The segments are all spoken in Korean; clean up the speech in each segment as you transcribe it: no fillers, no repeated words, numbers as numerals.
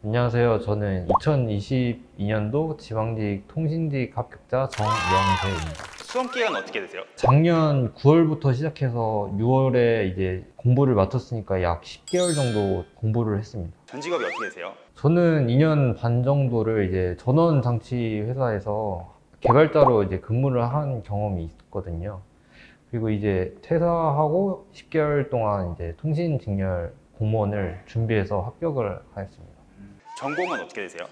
안녕하세요. 저는 2022년도 지방직 통신직 합격자 정영재입니다. 수험 기간 어떻게 되세요? 작년 9월부터 시작해서 6월에 이제 공부를 마쳤으니까 약 10개월 정도 공부를 했습니다. 전 직업이 어떻게 되세요? 저는 2년 반 정도를 이제 전원 장치 회사에서 개발자로 이제 근무를 한 경험이 있거든요. 그리고 이제 퇴사하고 10개월 동안 이제 통신 직렬 공무원을 준비해서 합격을 하였습니다. 전공은 어떻게 되세요?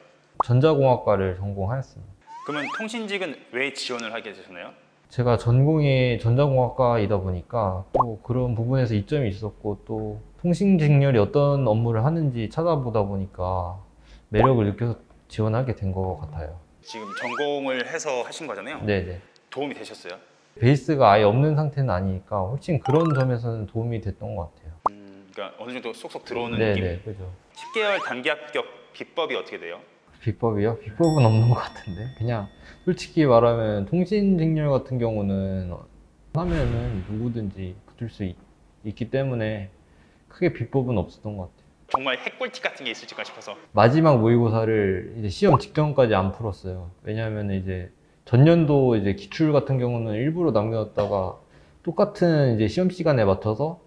전자공학과를 전공하였습니다. 그러면 통신직은 왜 지원을 하게 되셨나요? 제가 전공이 전자공학과이다 보니까 또 그런 부분에서 이점이 있었고, 또 통신직렬이 어떤 업무를 하는지 찾아보다 보니까 매력을 느껴서 지원하게 된 것 같아요. 지금 전공을 해서 하신 거잖아요. 네네. 도움이 되셨어요? 베이스가 아예 없는 상태는 아니니까 훨씬 그런 점에서는 도움이 됐던 것 같아요. 그러니까 어느 정도 쏙쏙 들어오는 네네, 느낌? 그죠. 10개월 단기 합격 비법이 어떻게 돼요? 비법이요? 비법은 없는 것 같은데, 그냥 솔직히 말하면 통신직렬 같은 경우는 하면은 누구든지 붙을 수 있기 때문에 크게 비법은 없었던 것 같아요. 정말 핵꿀팁 같은 게 있을까 싶어서. 마지막 모의고사를 이제 시험 직전까지 안 풀었어요. 왜냐하면 이제 전년도 이제 기출 같은 경우는 일부러 남겨놨다가 똑같은 이제 시험 시간에 맞춰서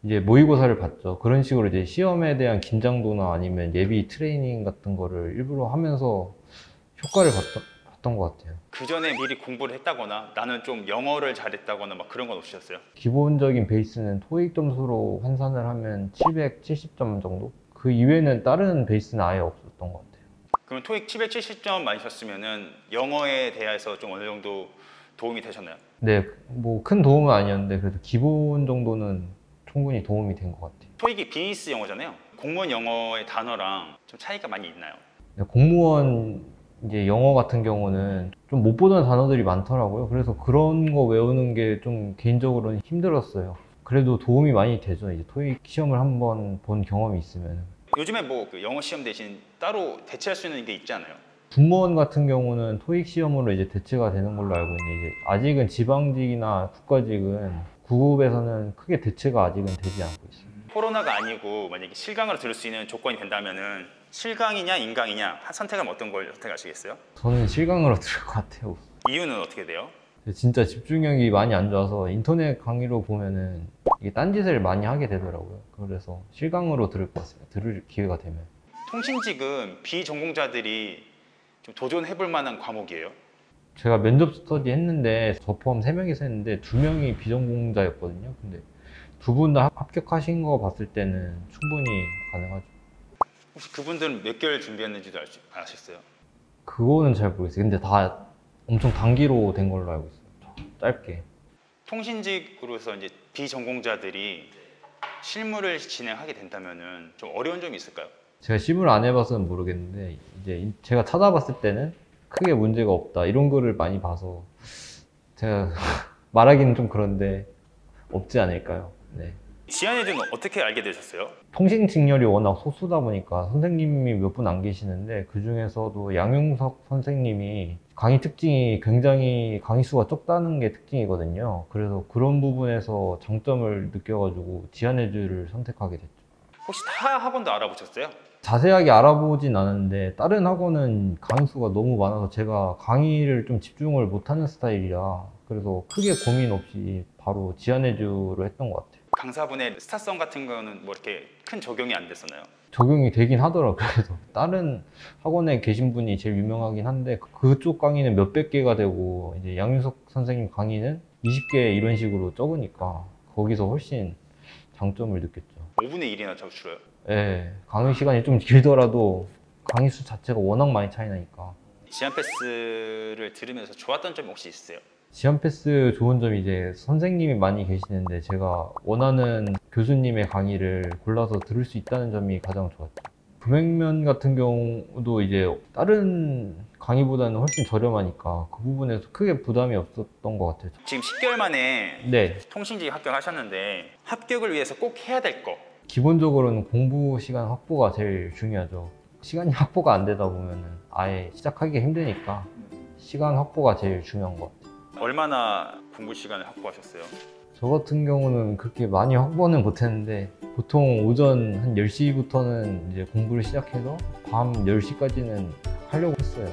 이제 모의고사를 봤죠. 그런 식으로 이제 시험에 대한 긴장도나 아니면 예비 트레이닝 같은 거를 일부러 하면서 효과를 봤던 것 같아요. 그 전에 미리 공부를 했다거나 나는 좀 영어를 잘했다거나 막 그런 건 없으셨어요? 기본적인 베이스는 토익 점수로 환산을 하면 770점 정도? 그 이외에는 다른 베이스는 아예 없었던 것 같아요. 그럼 토익 770점 맞으셨으면은 영어에 대해서 좀 어느 정도 도움이 되셨나요? 네, 뭐 큰 도움은 아니었는데 그래도 기본 정도는 충분히 도움이 된 것 같아요. 토익이 비즈니스 영어잖아요. 공무원 영어의 단어랑 좀 차이가 많이 있나요? 공무원 이제 영어 같은 경우는 좀 못 보던 단어들이 많더라고요. 그래서 그런 거 외우는 게 좀 개인적으로는 힘들었어요. 그래도 도움이 많이 되죠. 이제 토익 시험을 한번 본 경험이 있으면. 요즘에 뭐 그 영어 시험 대신 따로 대체할 수 있는 게 있지 않아요? 군무원 같은 경우는 토익 시험으로 이제 대체가 되는 걸로 알고 있는데, 이제 아직은 지방직이나 국가직은 구급에서는 크게 대체가 아직은 되지 않고 있어요. 코로나가 아니고 만약에 실강으로 들을 수 있는 조건이 된다면은 실강이냐 인강이냐 선택하면 어떤 걸 선택하시겠어요? 저는 실강으로 들을 것 같아요. 이유는 어떻게 돼요? 진짜 집중력이 많이 안 좋아서 인터넷 강의로 보면은 이게 딴짓을 많이 하게 되더라고요. 그래서 실강으로 들을 것 같습니다. 들을 기회가 되면. 통신직은 비전공자들이 좀 도전해볼 만한 과목이에요. 제가 면접 스터디 했는데 저 포함 3명이서 했는데 2명이 비전공자였거든요. 근데 두 분 다 합격하신 거 봤을 때는 충분히 가능하죠. 혹시 그분들은 몇 개월 준비했는지도 아셨어요? 그거는 잘 모르겠어요. 근데 다 엄청 단기로 된 걸로 알고 있어요. 짧게. 통신직으로서 이제 비전공자들이 실무를 진행하게 된다면은 좀 어려운 점이 있을까요? 제가 시무를 안 해봐서는 모르겠는데, 이제 제가 찾아봤을 때는 크게 문제가 없다 이런 거를 많이 봐서 제가 말하기는 좀 그런데 없지 않을까요? 네. 지안에는 어떻게 알게 되셨어요? 통신 직렬이 워낙 소수다 보니까 선생님이 몇 분 안 계시는데, 그 중에서도 양용석 선생님이 강의 특징이 굉장히 강의 수가 적다는 게 특징이거든요. 그래서 그런 부분에서 장점을 느껴가지고 지안해주를 선택하게 됐죠. 혹시 타 학원도 알아보셨어요? 자세하게 알아보진 않았는데 다른 학원은 강의 수가 너무 많아서 제가 강의를 좀 집중을 못하는 스타일이라, 그래서 크게 고민 없이 바로 지안해주로 했던 것 같아요. 강사분의 스타성 같은 거는 뭐 이렇게 큰 적용이 안 됐었나요? 적용이 되긴 하더라고요. 그래서 다른 학원에 계신 분이 제일 유명하긴 한데 그쪽 강의는 몇백 개가 되고, 이제 양윤석 선생님 강의는 20개 이런 식으로 적으니까 거기서 훨씬 장점을 느꼈죠. 5분의 1이나 줄어요. 예, 강의 시간이 좀 길더라도 강의 수 자체가 워낙 많이 차이 나니까. 지안 패스를 들으면서 좋았던 점이 혹시 있으세요? 지안 패스 좋은 점이 이제 선생님이 많이 계시는데 제가 원하는 교수님의 강의를 골라서 들을 수 있다는 점이 가장 좋았죠. 금액면 같은 경우도 이제 다른 강의보다는 훨씬 저렴하니까 그 부분에서 크게 부담이 없었던 것 같아요. 지금 10개월 만에 네, 통신직 합격하셨는데 합격을 위해서 꼭 해야 될 거. 기본적으로는 공부 시간 확보가 제일 중요하죠. 시간이 확보가 안 되다 보면은 아예 시작하기가 힘드니까 시간 확보가 제일 중요한 것 같아요. 얼마나 공부 시간을 확보하셨어요? 저 같은 경우는 그렇게 많이 확보는 못했는데 보통 오전 한 10시부터는 이제 공부를 시작해서 밤 10시까지는 하려고 했어요.